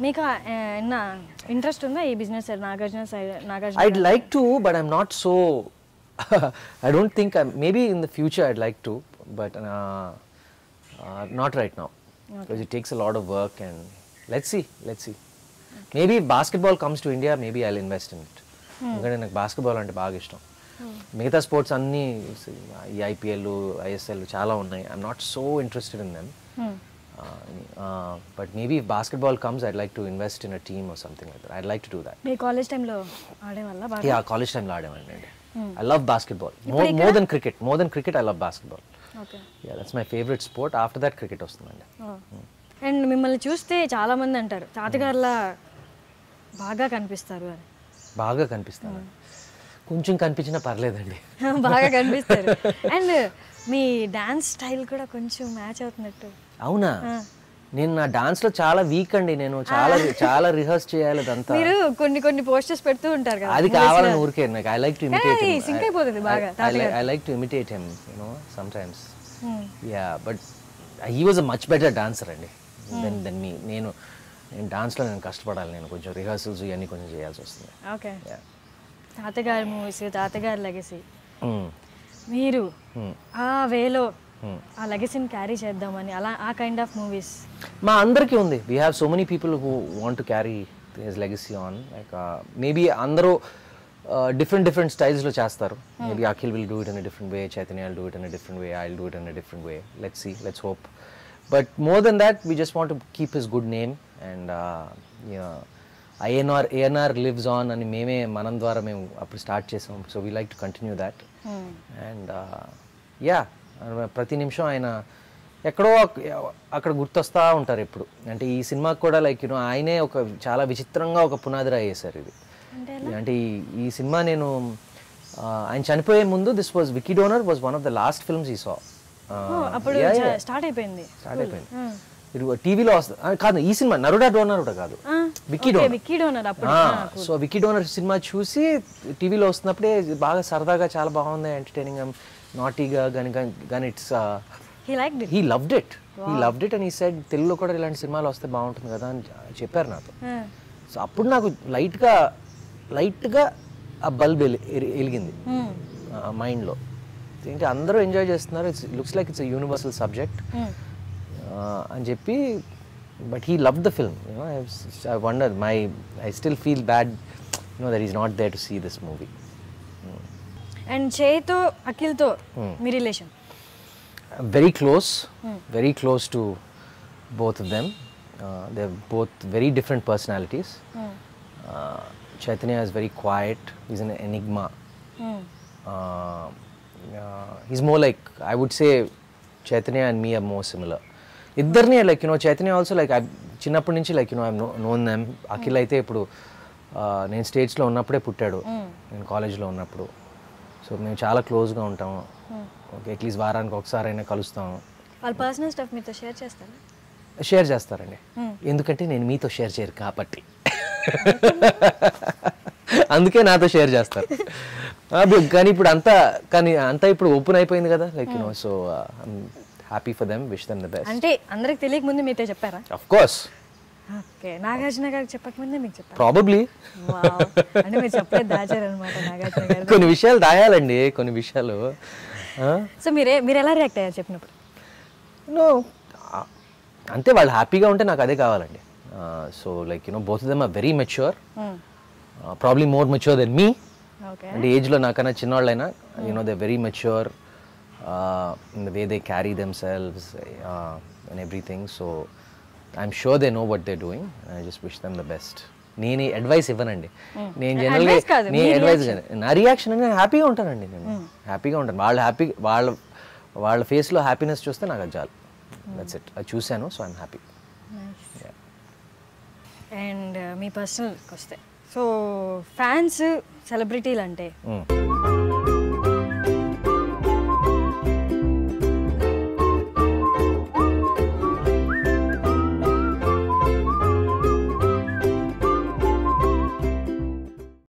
మీకు ఏమన్నా ఇంట్రెస్ట్ ఉందా ఈ business side Nagarjuna I'd like to, but I'm not so. I don't think maybe in the future I'd like to, but not right now. Because it takes a lot of work and let's see. Maybe if basketball comes to India, maybe I'll invest in it. ఎందుకంటే నాకు basketball అంటే బాగా ఇష్టం. మిగతా sports అన్నీ ఈ IPL ISL చాలా ఉన్నాయి. I'm not so interested in them. But maybe if basketball comes, I'd like to invest in a team or something like that. I'd like to do that. Me college టైంలో ఆడేవాళ్ళ బాగా? Yeah, college time లో ఆడేవాడిని. I love basketball. More than cricket. More than cricket, I love basketball. Okay. Yeah, that's my favorite sport. After that, cricket వస్తుందండి. And మిమ్మల్ని చూస్తే చాలా మంది అంటారు తాతగారులా బాగా కనిపిస్తారు అని. బాగా కనిపిస్తాను. కొంచెం కనిపించినా పర్లేదండి. బాగా కనిపిస్తారు. అండ్ మీ డాన్స్ స్టైల్ కూడా కొంచెం మ్యాచ్ అవుతున్నట్టు. అవునా? నేను నా డాన్స్ లో చాలా వీక్ అండి. నేను చాలా రిహర్స్ చేయాలి అదంతా. మీరు కొన్ని పోస్టర్స్ పెడుతూ ఉంటారు కదా. అది కావాలని ఊరికే నాకు. I like to imitate him. Sync అయిపోతుంది బాగా. I like to imitate him, you know, sometimes. Yeah, but he was a much better dancer అండి than me. నేను డాన్స్ లో నేను కష్టపడాలి. నేను కొంచెం రిహర్సల్స్ ఇవన్నీ కొంచెం చేయాల్సి వస్తుంది. ఓకే. తాతగారి మూవీస్, తాతగారి లెగసీ, మీరు ఆ వేలో ఆ లెగసీని క్యారీ చేద్దామని అలా ఆ కైండ్ ఆఫ్ మూవీస్ మా అందరికీ ఉంది. We have so many people who want to carry his legacy on. Like maybe అందరూ డిఫరెంట్ స్టైల్స్లో చేస్తారు. Maybe Akhil will do it in a different way, Chaitanya will do it in a different way, I will do it in a different way. Let's hope. But more than that we just want to keep his good name and ANR lives on అని మేమే మనం ద్వారా మేము అప్పుడు start చేసాం. So we like to continue that. And yeah, ప్రతి నిమిషం ఆయన ఎక్కడో అక్కడ గుర్తొస్తూ ఉంటారు ఎప్పుడు. అంటే ఈ సినిమాకి కూడా లైక్ యూనో ఆయనే ఒక చాలా విచిత్రంగా ఒక పునాదిరా వేశారు ఇది. అంటే ఈ సినిమా నేను ఆయన చనిపోయే ముందు Vicky donor was one of the last films ఈ సా. స్టార్ట్ అయిపోయింది. టీవీలో వస్తుంది కాదు ఈ సినిమా. నరుడా డోనర్ కూడా కాదు, Vicky donor. So Vicky donor cinema చూసి టీవీలో వస్తున్నప్పుడే బాగా సరదాగా చాలా బాగుంది, ఎంటర్టైనింగ్, నాటీగా కానీ it's he loved it and he said తెలుగులో కూడా ఇలాంటి సినిమాలు వస్తే బాగుంటుంది కదా అని చెప్పారు నాతో. సో అప్పుడు నాకు లైట్గా ఆ బల్బ్ వెలిగింది మైండ్లో. ఏంటి అందరూ ఎంజాయ్ చేస్తున్నారు, it's looks like it's universal subject అని చెప్పి. But he love the film. I wonder I still feel bad that he's not there to see this movie. And Cheto, Akhilto, me relation? Very close to both of them. They're both very different personalities. Chaitanya is very quiet. He's an enigma. He's more like, I would say Chaitanya and me are more similar. ఇద్దరిని like you know Chaitanya also like చిన్నప్పటి నుంచి like you know I known them. Akhil అయితే ఇప్పుడు నేను స్టేట్స్లో ఉన్నప్పుడే పుట్టాడు, నేను కాలేజ్లో ఉన్నప్పుడు. సో మేము చాలా క్లోజ్గా ఉంటాము. ఓకే, అట్లీస్ట్ వారానికి ఒకసారైనా కలుస్తాము. వాళ్ళ పర్సనల్ స్టఫ్ మీతో షేర్ చేస్తారా? షేర్ చేస్తారండి, ఎందుకంటే నేను మీతో షేర్ చేయరు కాబట్టి. అందుకే నాతో షేర్ చేస్తారు. కానీ ఇప్పుడు అంతా ఇప్పుడు ఓపెన్ అయిపోయింది కదా, like you know. So happy for them, wish them the best. అంటే అందరికి తెలియక ముందు మీతో చెప్పారా? Of course. ఓకే, నాగార్జున గారికి చెప్పక ముందే మీకు చెప్పారు? ప్రాబబ్లీ. అంటే మీరు చెప్పలేదు, దాచారనమాట నాగార్జున గారు. కొన్ని విషయాలు దాయాలండి, కొన్ని విషయాలు. సో మీరు ఎలా రియాక్ట్ అయ్యారు చెప్పినప్పుడు? నో, అంతే, వాళ్ళు హ్యాపీగా ఉంటే నాకు అదే కావాలండి. So like you know both of them are very mature, probably more mature than me. అంటే ఏజ్లో నాకన్నా చిన్నవాళ్ళైనా you know they very mature in the way they carry themselves and everything. So I'm sure they know what they're doing. I just wish them the best. నేను advice ఇవ్వనండి. నేను జనరల్గా advice నా reaction అంటే హ్యాపీగా ఉంటానండి. నేను హ్యాపీగా ఉంటాను. వాళ్ళ ఫేస్లో హ్యాపీనెస్ చూస్తే నాకు అది చాలు. That's it. అది చూశాను, సో ఐఎమ్ హ్యాపీ. అండ్ మీ పర్సనల్కి వస్తే, సో ఫ్యాన్స్ సెలబ్రిటీలు అంటే